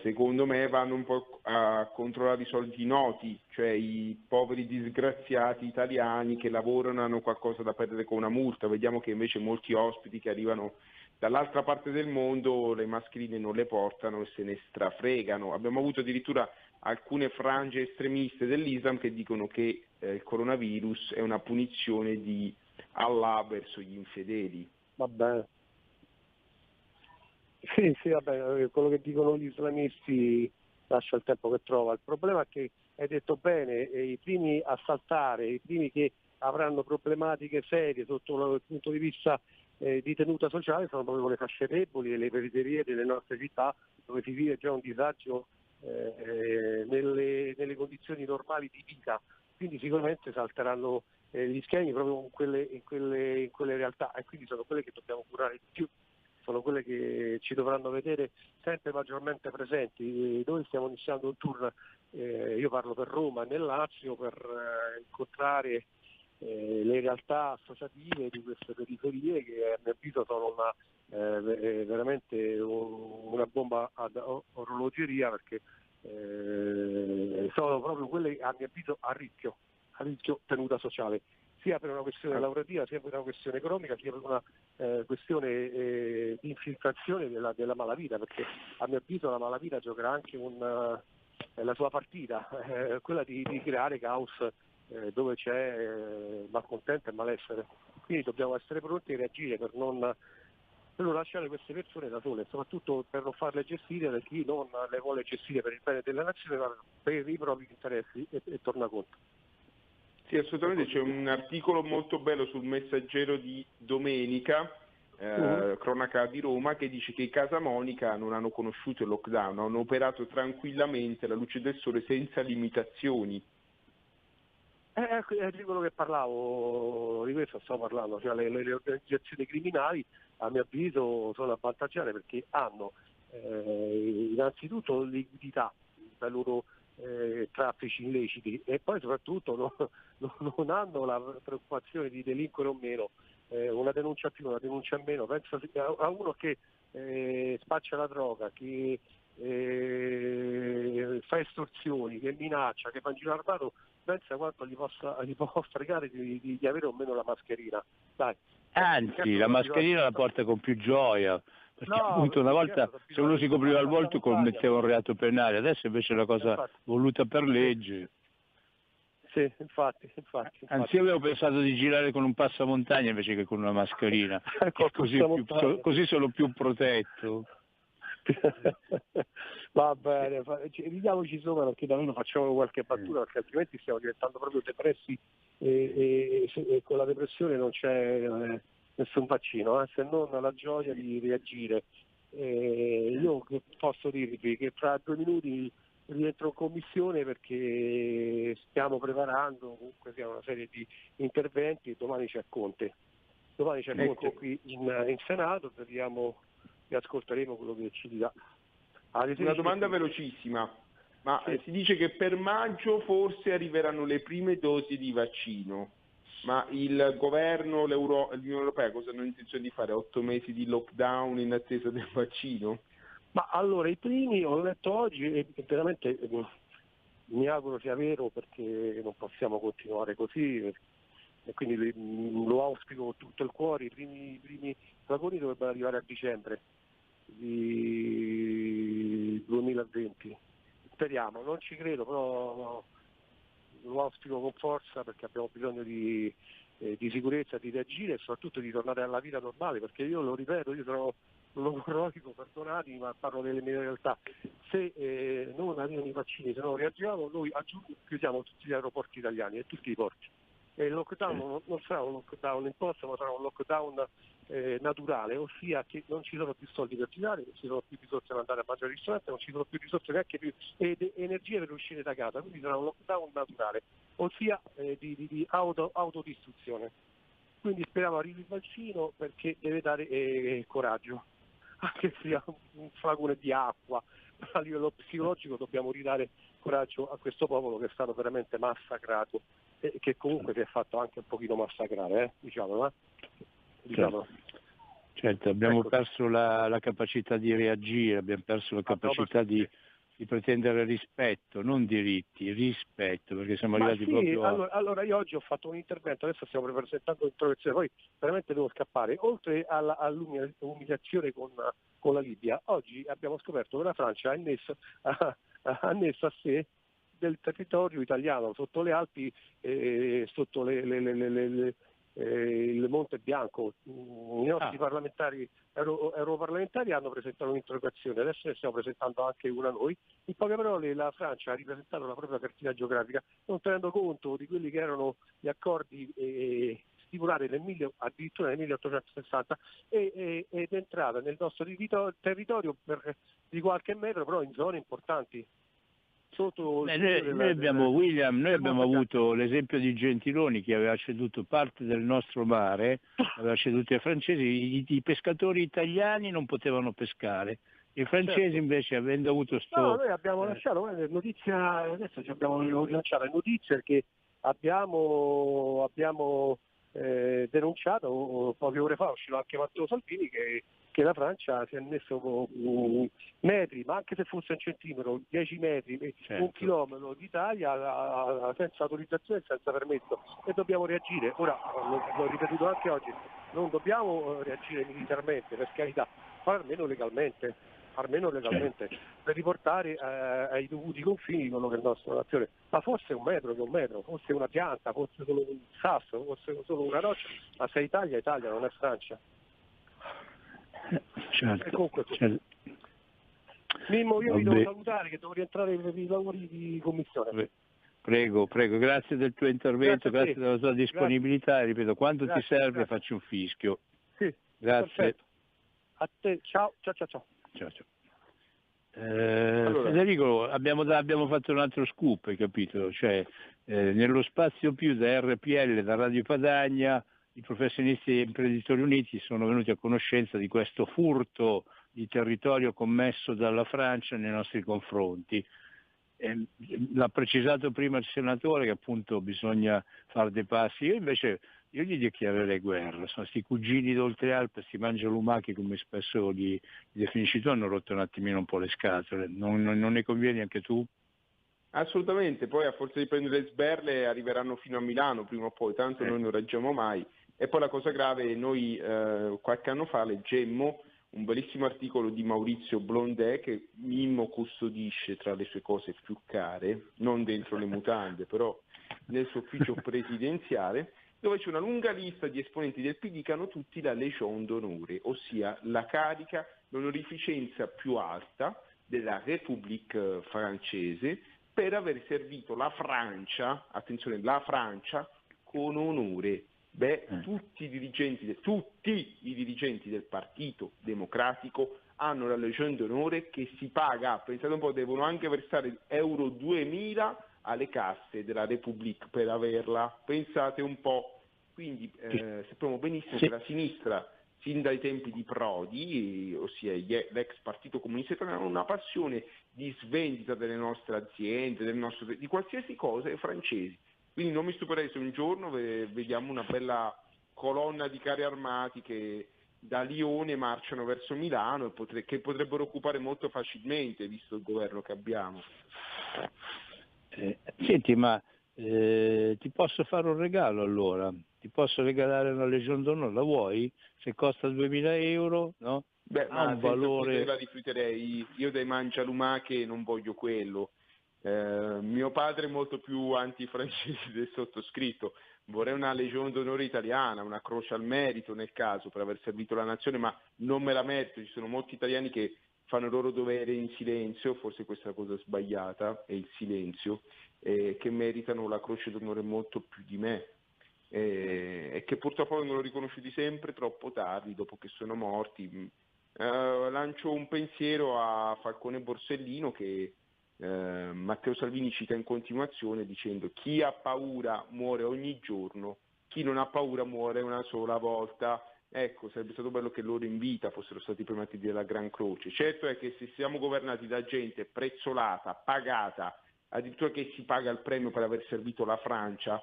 secondo me vanno un po' a controllare i soliti noti, cioè i poveri disgraziati italiani che lavorano, hanno qualcosa da perdere con una multa. Vediamo che invece molti ospiti che arrivano dall'altra parte del mondo le mascherine non le portano e se ne strafregano. Abbiamo avuto addirittura alcune frange estremiste dell'Islam che dicono che il coronavirus è una punizione di Allah verso gli infedeli. Vabbè. Sì, vabbè, quello che dicono gli islamisti lascia il tempo che trova. Il problema è che, hai detto bene, i primi a saltare, i primi che avranno problematiche serie sotto il punto di vista di tenuta sociale sono proprio le fasce deboli e le periferie delle nostre città, dove si vive già un disagio nelle condizioni normali di vita. Quindi sicuramente salteranno gli schemi proprio in quelle realtà, e quindi sono quelle che dobbiamo curare di più, sono quelle che ci dovranno vedere sempre maggiormente presenti. Noi stiamo iniziando un tour, io parlo per Roma e nel Lazio, per incontrare le realtà associative di queste periferie che a mio avviso sono veramente una bomba ad orologeria, perché sono proprio quelle a mio avviso a rischio tenuta sociale, sia per una questione lavorativa, sia per una questione economica, sia per una questione di infiltrazione della malavita, perché a mio avviso la malavita giocherà anche la sua partita, quella di creare caos dove c'è malcontento e malessere. Quindi dobbiamo essere pronti a reagire per non lasciare queste persone da sole, soprattutto per non farle gestire da chi non le vuole gestire per il bene della nazione, ma per i propri interessi e tornaconto. Sì, assolutamente, c'è un articolo molto bello sul Messaggero di domenica, cronaca di Roma, che dice che i Casa Monica non hanno conosciuto il lockdown, hanno operato tranquillamente alla luce del sole senza limitazioni. È di quello che parlavo, di questo sto parlando, cioè le organizzazioni criminali a mio avviso sono avvantaggiate perché hanno innanzitutto liquidità dai loro traffici illeciti, e poi soprattutto non hanno la preoccupazione di delinquere o meno, una denuncia più, una denuncia meno. Penso a uno che spaccia la droga, che fa estorsioni, che minaccia, che fa in giro armato, pensa quanto gli può fregare di avere o meno la mascherina. Dai. Anzi, la mascherina la porta con più gioia, perché appunto una volta se uno si copriva il volto commetteva un reato penale, adesso invece è una cosa voluta per legge. Sì, infatti. Anzi, io avevo pensato di girare con un passamontagna invece che con una mascherina, così sono più protetto. Va bene, ridiamoci sopra, perché da noi facciamo qualche battuta, perché altrimenti stiamo diventando proprio depressi e con la depressione non c'è nessun vaccino, se non la gioia di reagire. Io posso dirvi che fra 2 minuti rientro in commissione perché stiamo preparando comunque una serie di interventi, e domani c'è Conte. Conte qui in Senato, e ascolteremo quello che ci dirà. Una domanda velocissima, ma si dice che per maggio forse arriveranno le prime dosi di vaccino, ma il governo, l'Unione Europea cosa hanno intenzione di fare? 8 mesi di lockdown in attesa del vaccino? Ma allora, i primi ho letto oggi e veramente mi auguro sia vero, perché non possiamo continuare così, e quindi lo auspico con tutto il cuore. I primi vagoni dovrebbero arrivare a dicembre di 2020, speriamo, non ci credo, però lo auspico con forza, perché abbiamo bisogno di sicurezza, di reagire e soprattutto di tornare alla vita normale, perché io lo ripeto, io sono logorroico, perdonatemi, ma parlo delle mie realtà. Se non arrivano i vaccini, se non reagiamo, noi a giugno chiudiamo tutti gli aeroporti italiani e tutti i porti. E il lockdown non sarà un lockdown imposto, ma sarà un lockdown naturale, ossia che non ci sono più soldi per girare, non ci sono più risorse per andare a mangiare al ristorante, non ci sono più risorse neanche più energie per uscire da casa, quindi sarà un lockdown naturale, ossia di autodistruzione. Quindi speriamo arrivi il vaccino, perché deve dare coraggio, anche sia un flacone di acqua. A livello psicologico dobbiamo ridare coraggio a questo popolo che è stato veramente massacrato e che comunque si è fatto anche un pochino massacrare, diciamo. Certo, abbiamo perso la capacità di reagire, abbiamo perso la capacità di pretendere rispetto, non diritti, rispetto, perché siamo arrivati proprio a... Allora io oggi ho fatto un intervento, adesso stiamo presentando l'introduzione, poi veramente devo scappare. Oltre all'umiliazione con la Libia, oggi abbiamo scoperto che la Francia ha annesso a sé del territorio italiano, sotto le Alpi, sotto il Monte Bianco. I nostri parlamentari, europarlamentari, hanno presentato un'interrogazione, adesso ne stiamo presentando anche una noi. In poche parole, la Francia ha ripresentato la propria cartina geografica, non tenendo conto di quelli che erano gli accordi stipulati addirittura nel 1860 ed è entrata nel nostro territorio di qualche metro, però in zone importanti. sotto noi abbiamo avuto l'esempio di Gentiloni che aveva ceduto parte del nostro mare, aveva ceduto ai francesi, i pescatori italiani non potevano pescare. I francesi invece, avendo avuto No, noi abbiamo lasciato, notizia, adesso ci abbiamo rilanciato le notizie che abbiamo denunciato poche ore fa, è uscito anche Matteo Salvini, che la Francia si è messo metri, ma anche se fosse un centimetro, 10 metri, un chilometro d'Italia senza autorizzazione e senza permesso, e dobbiamo reagire. Ora, l'ho ripetuto anche oggi, non dobbiamo reagire militarmente, per carità, ma almeno legalmente, per riportare ai dovuti confini quello che è il nostro nazione. Ma fosse un metro che un metro, fosse una pianta, fosse solo un sasso, fosse solo una roccia, ma se Italia, non è Francia. E comunque, Mimmo, io vi devo salutare che devo rientrare per i lavori di commissione. Prego, grazie del tuo intervento, grazie della tua disponibilità, e ripeto, quando ti serve faccio un fischio. Sì, grazie. Perfetto. A te, ciao. Federico, abbiamo fatto un altro scoop, hai capito? Cioè, nello spazio più da RPL, da Radio Padania, i professionisti e imprenditori uniti sono venuti a conoscenza di questo furto di territorio commesso dalla Francia nei nostri confronti. L'ha precisato prima il senatore che appunto bisogna fare dei passi. Io gli dichiarerei guerra. Sono sti cugini d'oltre Alpe, si mangiano lumache, come spesso li definisci tu, hanno rotto un attimino un po' le scatole. Non ne convieni anche tu? Assolutamente, poi a forza di prendere le sberle arriveranno fino a Milano prima o poi, tanto noi non reggiamo mai. E poi la cosa grave, noi qualche anno fa leggemmo un bellissimo articolo di Maurizio Blondè che Mimmo custodisce tra le sue cose più care, non dentro le mutande, però nel suo ufficio presidenziale, dove c'è una lunga lista di esponenti del PD che hanno tutti la Légion d'onore, ossia la carica, l'onorificenza più alta della République francese per aver servito la Francia, attenzione, la Francia, con onore. Tutti i dirigenti del Partito Democratico hanno la Legion d'onore che si paga, pensate un po', devono anche versare euro 2000 alle casse della Repubblica per averla, pensate un po'. Quindi sappiamo benissimo che la sinistra, sin dai tempi di Prodi, ossia l'ex Partito Comunista Italiano, ha una passione di svendita delle nostre aziende, di qualsiasi cosa ai francesi. Quindi non mi stupirei se un giorno vediamo una bella colonna di carri armati che da Lione marciano verso Milano e che potrebbero occupare molto facilmente, visto il governo che abbiamo. Senti, ma ti posso fare un regalo allora? Ti posso regalare una Legion d'Onore, la vuoi? Se costa 2000 euro, no? Ma un valore... la rifiuterei, io dai mangialumache non voglio quello. Mio padre è molto più antifrancese del sottoscritto, vorrei una Legion d'Onore italiana, una croce al merito nel caso per aver servito la nazione, ma non me la merito. Ci sono molti italiani che fanno il loro dovere in silenzio, forse questa è la cosa sbagliata, è il silenzio, che meritano la croce d'onore molto più di me, e che purtroppo vengono riconosciuti sempre troppo tardi, dopo che sono morti. Lancio un pensiero a Falcone Borsellino che Matteo Salvini cita in continuazione dicendo: chi ha paura muore ogni giorno, chi non ha paura muore una sola volta. Ecco, sarebbe stato bello che loro in vita fossero stati premiati della Gran Croce. Certo è che se siamo governati da gente prezzolata, pagata, addirittura che si paga il premio per aver servito la Francia,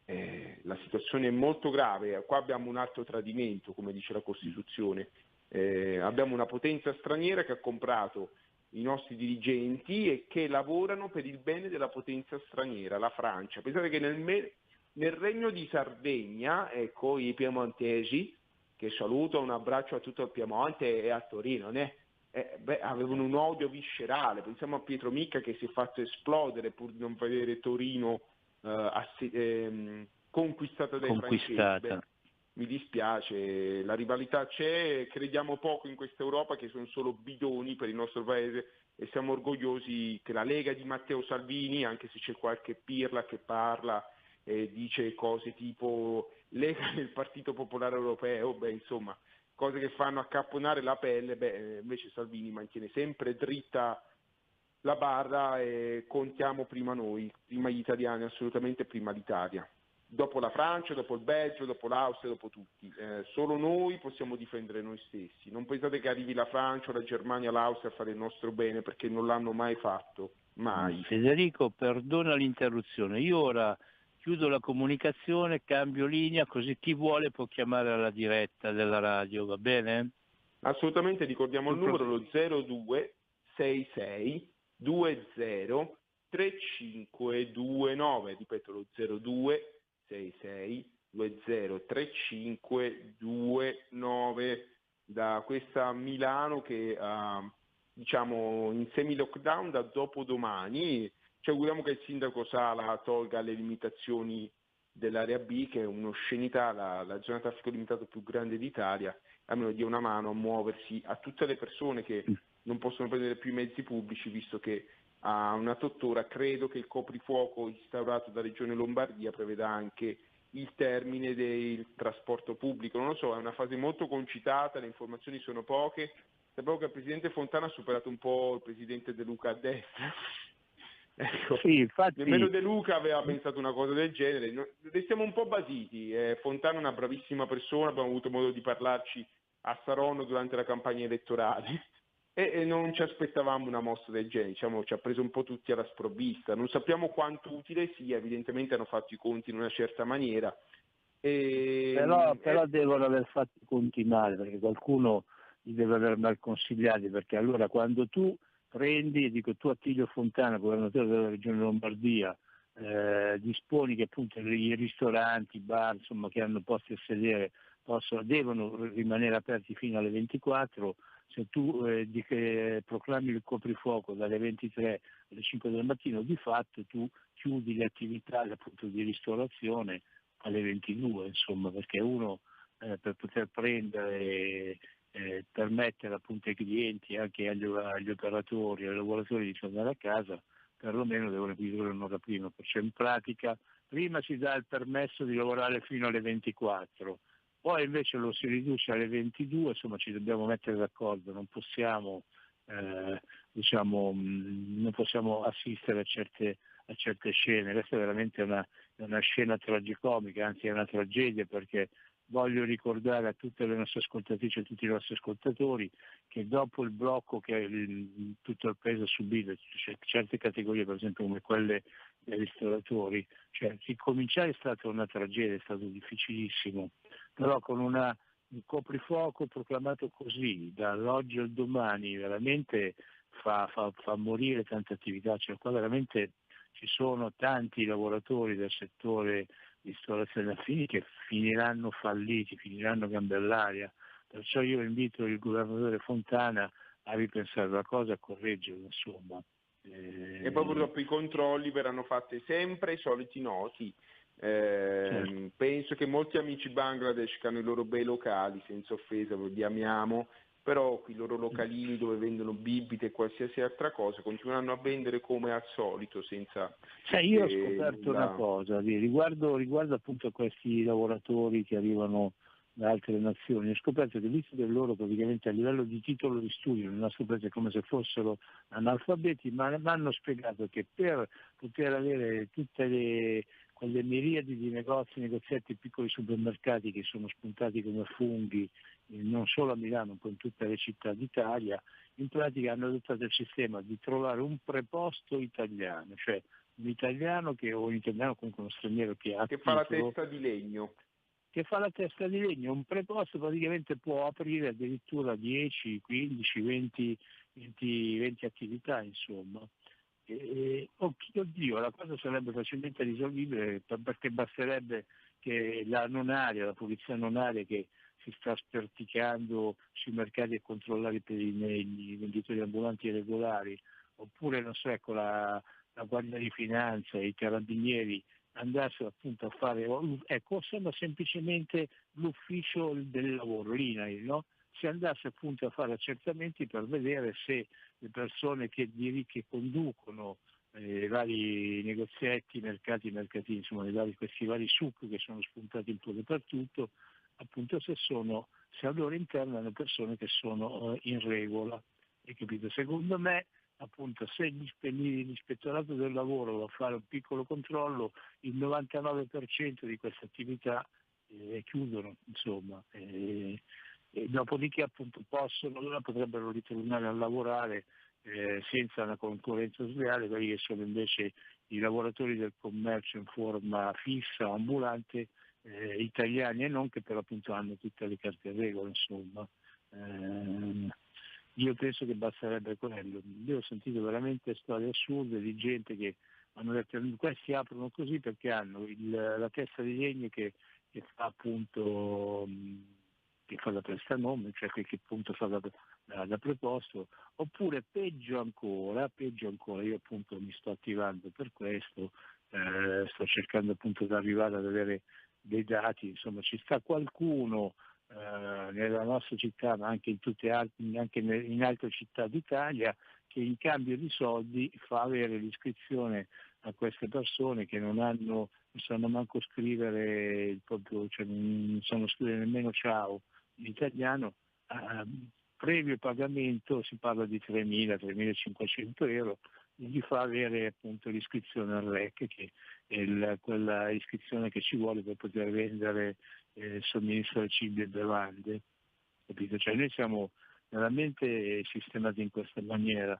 la situazione è molto grave. Qua abbiamo un altro tradimento, come dice la Costituzione. Abbiamo una potenza straniera che ha comprato i nostri dirigenti e che lavorano per il bene della potenza straniera, la Francia. Pensate che nel Regno di Sardegna, ecco, i piemontesi, che saluto, un abbraccio a tutto il Piemonte e a Torino, avevano un odio viscerale. Pensiamo a Pietro Micca che si è fatto esplodere pur di non vedere Torino conquistata dai francesi. Mi dispiace, la rivalità c'è, crediamo poco in questa Europa che sono solo bidoni per il nostro paese e siamo orgogliosi che la Lega di Matteo Salvini, anche se c'è qualche pirla che parla e dice cose tipo Lega del Partito Popolare Europeo, insomma, cose che fanno accapponare la pelle, invece Salvini mantiene sempre dritta la barra e contiamo prima noi, prima gli italiani, assolutamente prima l'Italia. Dopo la Francia, dopo il Belgio, dopo l'Austria, dopo tutti. Solo noi possiamo difendere noi stessi. Non pensate che arrivi la Francia, la Germania, l'Austria a fare il nostro bene, perché non l'hanno mai fatto. Mai. Federico, perdona l'interruzione. Io ora chiudo la comunicazione, cambio linea, così chi vuole può chiamare alla diretta della radio, va bene? Assolutamente, ricordiamo il numero, lo 0266 20 3529, ripeto lo 0266 20 3529, da questa Milano che diciamo in semi lockdown da dopodomani. Ci auguriamo che il sindaco Sala tolga le limitazioni dell'area B, che è un'oscenità, la zona traffico limitato più grande d'Italia, almeno dia una mano a muoversi a tutte le persone che non possono prendere più i mezzi pubblici, visto che a una tuttora credo che il coprifuoco instaurato da Regione Lombardia preveda anche il termine del trasporto pubblico. Non lo so, è una fase molto concitata, le informazioni sono poche. Sapevo che il presidente Fontana ha superato un po' il presidente De Luca a destra. Ecco, sì, infatti... nemmeno De Luca aveva pensato una cosa del genere. Restiamo un po' basiti. Fontana è una bravissima persona, abbiamo avuto modo di parlarci a Saronno durante la campagna elettorale e non ci aspettavamo una mossa del genere, diciamo, ci ha preso un po' tutti alla sprovvista. Non sappiamo quanto utile sia, evidentemente hanno fatto i conti in una certa maniera. Però devono aver fatto i conti male, perché qualcuno li deve aver mal consigliati, perché allora quando tu prendi, dico tu Attilio Fontana, governatore della regione Lombardia, disponi che appunto i ristoranti, i bar, insomma, che hanno posti a sedere devono rimanere aperti fino alle 24, se tu proclami il coprifuoco dalle 23 alle 5 del mattino, di fatto tu chiudi le attività appunto di ristorazione alle 22, insomma, perché uno per poter prendere permettere appunto ai clienti, anche agli operatori, ai lavoratori di tornare a casa, perlomeno devono chiudere un'ora prima. Perciò in pratica prima si dà il permesso di lavorare fino alle 24, poi invece lo si riduce alle 22, insomma ci dobbiamo mettere d'accordo, non possiamo non possiamo assistere a certe scene. Questa è veramente una scena tragicomica, anzi è una tragedia, perché voglio ricordare a tutte le nostre ascoltatrici e a tutti i nostri ascoltatori che dopo il blocco che tutto il paese ha subito, certe categorie per esempio come quelle dei ristoratori, cioè ricominciare è stata una tragedia, è stato difficilissimo, però con un coprifuoco proclamato così dall'oggi al domani veramente fa morire tante attività, cioè qua veramente ci sono tanti lavoratori del settore ristorazione affini che finiranno falliti, finiranno a gambe all'aria. Perciò io invito il governatore Fontana a ripensare la cosa, a correggerla, insomma. E poi purtroppo i controlli verranno fatti sempre i soliti noti. Certo. Penso che molti amici Bangladesh che hanno i loro bei locali, senza offesa, li amiamo, però i loro localini dove vendono bibite e qualsiasi altra cosa continueranno a vendere come al solito senza... Io ho scoperto una cosa riguardo appunto a questi lavoratori che arrivano da altre nazioni, ho scoperto che visto che loro praticamente a livello di titolo di studio nel nostro paese è come se fossero analfabeti, ma mi hanno spiegato che per poter avere tutte quelle miriadi di negozietti, piccoli supermercati che sono spuntati come funghi non solo a Milano, ma in tutte le città d'Italia, in pratica hanno adottato il sistema di trovare un preposto italiano, cioè un italiano o un italiano comunque uno straniero che fa la testa di legno. Che fa la testa di legno, un preposto praticamente può aprire addirittura 10, 15, 20 attività, insomma. Oddio, la cosa sarebbe facilmente risolvibile perché basterebbe che la polizia non aria che si sta sperticando sui mercati a controllare per i venditori ambulanti irregolari, oppure non so, ecco, la Guardia di Finanza, i carabinieri andassero appunto a fare, sembra semplicemente l'ufficio del lavoro, l'INAIL, no? Si andasse appunto a fare accertamenti per vedere se le persone che conducono i vari negozietti, mercatini, insomma questi vari succhi che sono spuntati un po' dappertutto, appunto se al loro interno hanno persone che sono in regola. Hai capito? Secondo me appunto se l'ispettorato del lavoro va a fare un piccolo controllo, il 99% di queste attività chiudono, insomma, e dopodiché appunto potrebbero ritornare a lavorare senza una concorrenza sleale, quelli che sono invece i lavoratori del commercio in forma fissa, ambulante, italiani e non, che però appunto hanno tutte le carte a regola, insomma. Io penso che basterebbe quello. Io ho sentito veramente storie assurde di gente che hanno detto questi aprono così perché hanno la testa di legno che fa appunto che fa da prestanome, cioè che appunto fa da preposto, oppure peggio ancora, io appunto mi sto attivando per questo, sto cercando appunto di arrivare ad avere dei dati, insomma ci sta qualcuno nella nostra città, ma anche in altre città d'Italia, che in cambio di soldi fa avere l'iscrizione a queste persone che non sanno manco scrivere il proprio, cioè non sanno scrivere nemmeno ciao in italiano, previo pagamento si parla di 3.000-3.500 euro, gli fa avere appunto l'iscrizione al REC, che è quella iscrizione che ci vuole per poter vendere somministro di cibi e bevande, capito? Cioè noi siamo veramente sistemati in questa maniera.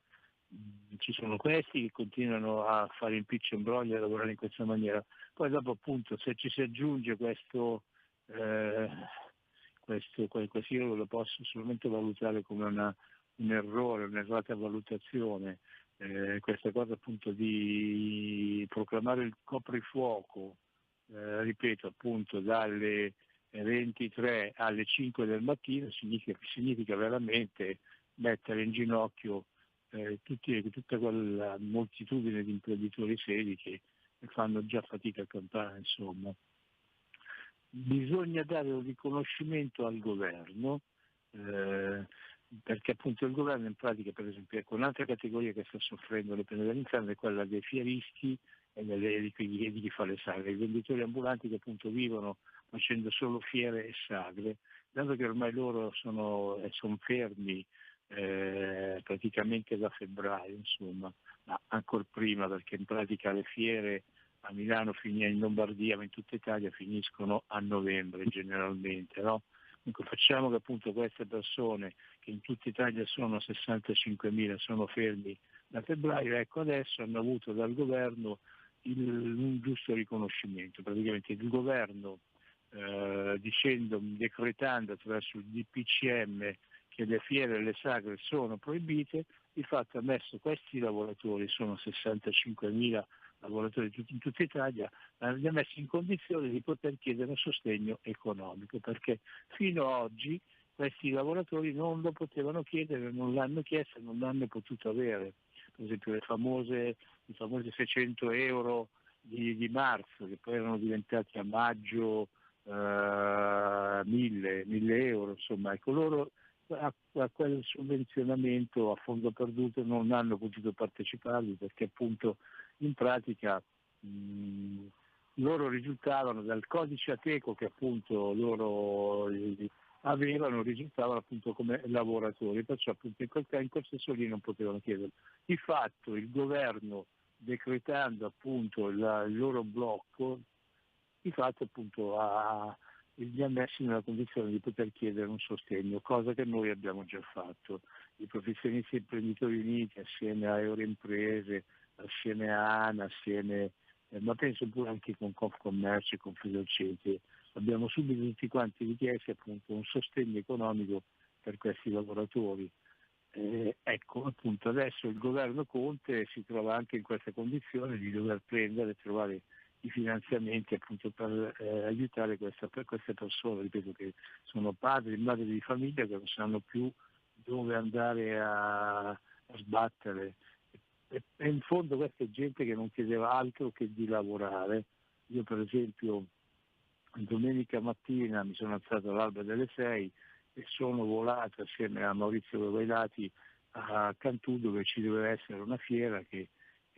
Ci sono questi che continuano a fare impiccio e imbroglio e a lavorare in questa maniera, poi dopo appunto se ci si aggiunge questo io lo posso solamente valutare come un errore, un'errata valutazione, questa cosa appunto di proclamare il coprifuoco, ripeto appunto dalle 23 alle 5 del mattino significa veramente mettere in ginocchio tutta quella moltitudine di imprenditori seri che fanno già fatica a campare, insomma. Bisogna dare un riconoscimento al governo, perché appunto il governo in pratica, per esempio, ecco, un'altra categoria che sta soffrendo le pene dell'inferno è quella dei fieristi e di chi fa le sagre, i venditori ambulanti che appunto vivono facendo solo fiere e sagre, dato che ormai loro sono fermi praticamente da febbraio, insomma, ma ancora prima, perché in pratica le fiere a Milano, in Lombardia, ma in tutta Italia finiscono a novembre generalmente, no? Dunque facciamo che appunto queste persone, che in tutta Italia sono 65.000, sono fermi da febbraio, ecco adesso hanno avuto dal governo un giusto riconoscimento. Praticamente il governo decretando attraverso il DPCM che le fiere e le sagre sono proibite, di fatto ha messo questi lavoratori, sono 65.000 lavoratori in tutta Italia, li ha messi in condizione di poter chiedere un sostegno economico, perché fino ad oggi questi lavoratori non lo potevano chiedere, non l'hanno chiesto, non l'hanno potuto avere. Per esempio i famosi 600 euro di marzo, che poi erano diventati a maggio 1.000 euro, insomma, ecco, loro a quel sovvenzionamento a fondo perduto non hanno potuto parteciparvi perché appunto in pratica loro risultavano dal codice Ateco che appunto loro avevano, risultavano appunto come lavoratori, perciò appunto in quel senso lì non potevano chiederlo. Di fatto il governo, decretando appunto il loro blocco, di fatto appunto li ha messi nella condizione di poter chiedere un sostegno, cosa che noi abbiamo già fatto. I professionisti e imprenditori uniti assieme a Euroimprese, assieme a ANA, assieme, ma penso pure anche con Confcommercio e Confesercenti, abbiamo subito tutti quanti richiesto appunto un sostegno economico per questi lavoratori. Ecco appunto adesso il governo Conte si trova anche in questa condizione di dover prendere e trovare i finanziamenti appunto per aiutare queste persone, ripeto, che sono padri e madri di famiglia che non sanno più dove andare a sbattere. E in fondo questa è gente che non chiedeva altro che di lavorare. Io per esempio domenica mattina mi sono alzato all'alba delle 6 e sono volato assieme a Maurizio Guailati a Cantù, dove ci doveva essere una fiera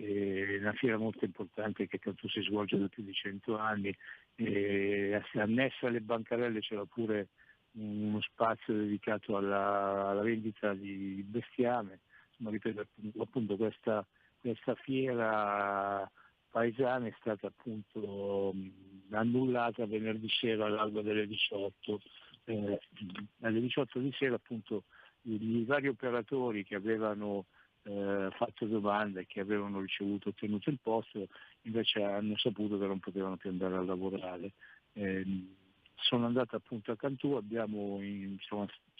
una fiera molto importante che Cantù si svolge da più di 100 anni, annessa alle bancarelle c'era pure uno spazio dedicato alla vendita di bestiame, insomma, ripeto, appunto questa fiera paesana è stata appunto annullata venerdì sera all'alba delle 18. Alle 18 di sera appunto i vari operatori che avevano fatto domanda e che avevano ottenuto il posto invece hanno saputo che non potevano più andare a lavorare. Sono andato appunto a Cantù,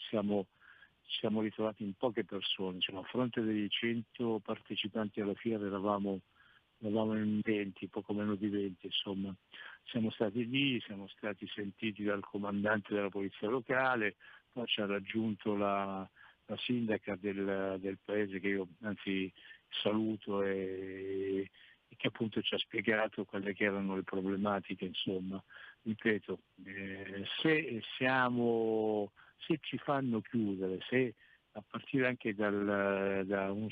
siamo ritrovati in poche persone, a fronte dei 100 partecipanti alla fiera eravamo in 20, poco meno di 20, insomma. Siamo stati lì, siamo stati sentiti dal comandante della polizia locale, poi ci ha raggiunto la sindaca del paese, che io anzi saluto, e che appunto ci ha spiegato quelle che erano le problematiche, insomma. Ripeto, se ci fanno chiudere, se a partire anche da un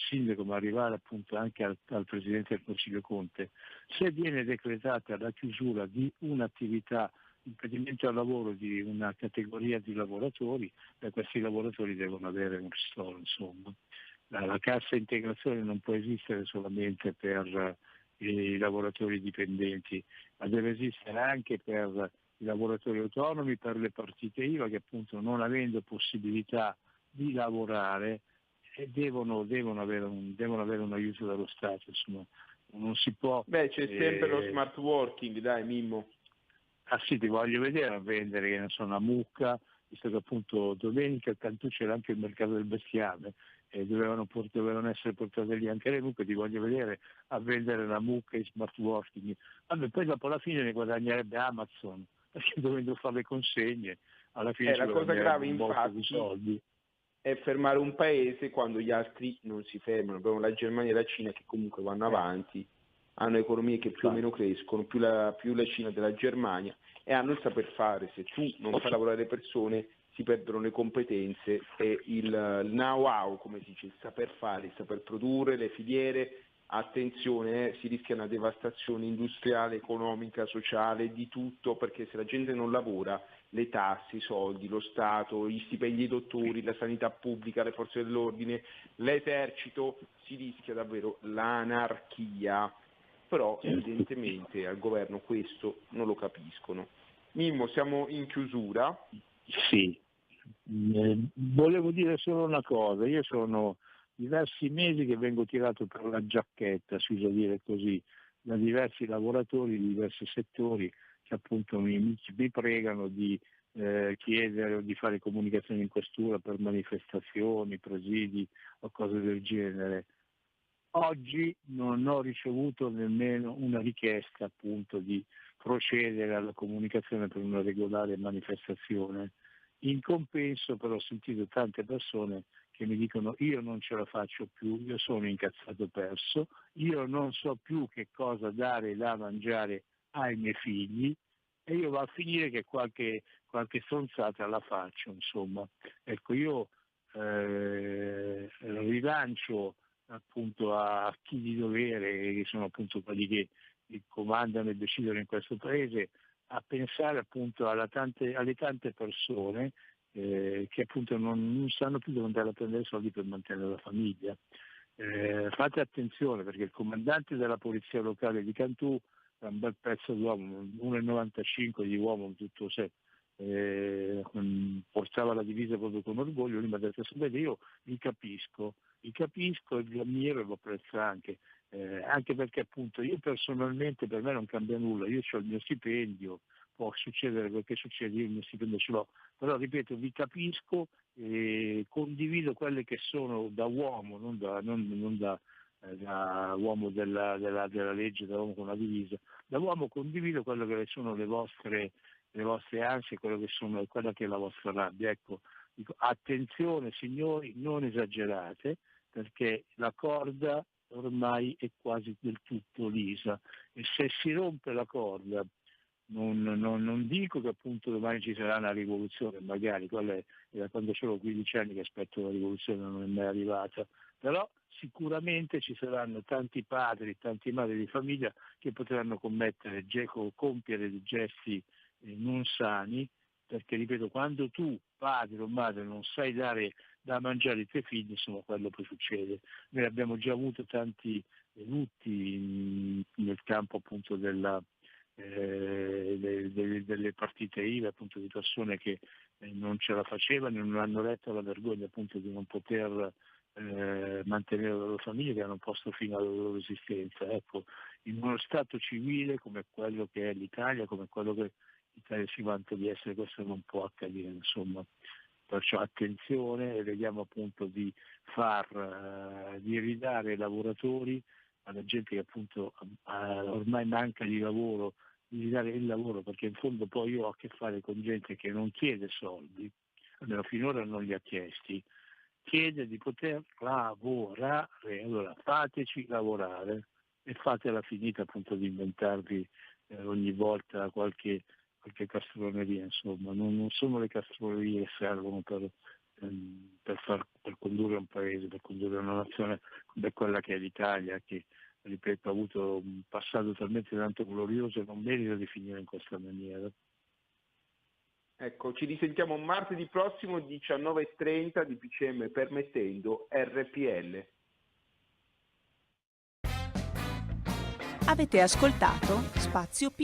sindaco, ma arrivare appunto anche al Presidente del Consiglio Conte, se viene decretata la chiusura di un'attività, impedimento al lavoro di una categoria di lavoratori, questi lavoratori devono avere un ristoro, insomma. La cassa integrazione non può esistere solamente per i lavoratori dipendenti, ma deve esistere anche per i lavoratori autonomi, per le partite IVA che appunto non avendo possibilità di lavorare devono avere un aiuto dallo Stato, insomma. Non si può. C'è sempre lo smart working, dai Mimmo. Ah sì, ti voglio vedere a vendere, che ne so, una mucca, visto che appunto domenica a Cantù c'era anche il mercato del bestiame e dovevano essere portate lì anche le mucche, ti voglio vedere a vendere la mucca in smart working. Vabbè, poi dopo alla fine ne guadagnerebbe Amazon, perché dovendo fare le consegne alla fine la cosa grave di infatti soldi. È fermare un paese quando gli altri non si fermano. Abbiamo la Germania e la Cina che comunque vanno avanti, hanno economie che più o meno crescono, più la Cina della Germania, e hanno il saper fare. Se tu non fai lavorare le persone si perdono le competenze e il know-how, come si dice, il saper fare, il saper produrre, le filiere. Attenzione, si rischia una devastazione industriale, economica, sociale, di tutto, perché se la gente non lavora, le tasse, i soldi, lo Stato, gli stipendi dei dottori, la sanità pubblica, le forze dell'ordine, l'esercito, si rischia davvero l'anarchia. Però evidentemente al governo questo non lo capiscono. Mimmo, siamo in chiusura. Sì, volevo dire solo una cosa, io sono diversi mesi che vengo tirato per la giacchetta, si usa dire così, da diversi lavoratori di diversi settori che appunto mi pregano di chiedere o di fare comunicazioni in questura per manifestazioni, presidi o cose del genere. Oggi non ho ricevuto nemmeno una richiesta appunto di procedere alla comunicazione per una regolare manifestazione. In compenso però ho sentito tante persone che mi dicono: io non ce la faccio più, io sono incazzato perso, io non so più che cosa dare da mangiare ai miei figli e io va a finire che qualche stronzata la faccio, insomma. Ecco, io rilancio appunto a chi di dovere, che sono appunto quelli che comandano e decidono in questo paese, a pensare appunto alle tante persone che appunto non sanno più dove andare a prendere soldi per mantenere la famiglia. Fate attenzione, perché il comandante della polizia locale di Cantù è un bel pezzo d'uomo, 1,95 di uomo, tutto sé. Portava la divisa proprio con orgoglio. Lui mi ha detto: sapete, io vi capisco e vi ammiro e lo apprezzo anche perché appunto io personalmente, per me non cambia nulla, io ho il mio stipendio, può succedere quel che succede, io il mio stipendio ce l'ho, però ripeto, vi capisco e condivido quelle che sono, da uomo, non da uomo della legge, da uomo con la divisa, da uomo condivido quello che sono le vostre ansie, quella che è la vostra rabbia. Ecco, dico, attenzione signori, non esagerate, perché la corda ormai è quasi del tutto lisa e se si rompe la corda, non dico che appunto domani ci sarà una rivoluzione, magari quella è da quando avevo 15 anni che aspetto la rivoluzione, non è mai arrivata, però sicuramente ci saranno tanti padri, tanti madri di famiglia che potranno compiere dei gesti non sani, perché ripeto, quando tu padre o madre non sai dare da mangiare i tuoi figli, insomma quello poi succede. Noi abbiamo già avuto tanti lutti nel campo appunto delle partite IVA, appunto di persone che non ce la facevano e non hanno letto la vergogna appunto di non poter mantenere la loro famiglia, che hanno posto fine alla loro esistenza. Ecco, in uno Stato civile come quello che è l'Italia, come quello che l'Italia si vanta di essere, questo non può accadere, insomma. Perciò attenzione e vediamo appunto di ridare ai lavoratori, alla gente che appunto ormai manca di lavoro, di ridare il lavoro, perché in fondo poi io ho a che fare con gente che non chiede soldi, almeno finora non li ha chiesti, chiede di poter lavorare. Allora fateci lavorare e fatela finita appunto di inventarvi ogni volta qualche castroneria, insomma. Non sono le castronerie che servono per condurre un paese, per condurre una nazione come quella che è l'Italia, che ripeto ha avuto un passato talmente tanto glorioso e non merita di finire in questa maniera. Ecco, ci risentiamo martedì prossimo 19:30, DPCM permettendo, RPL. Avete ascoltato Spazio P.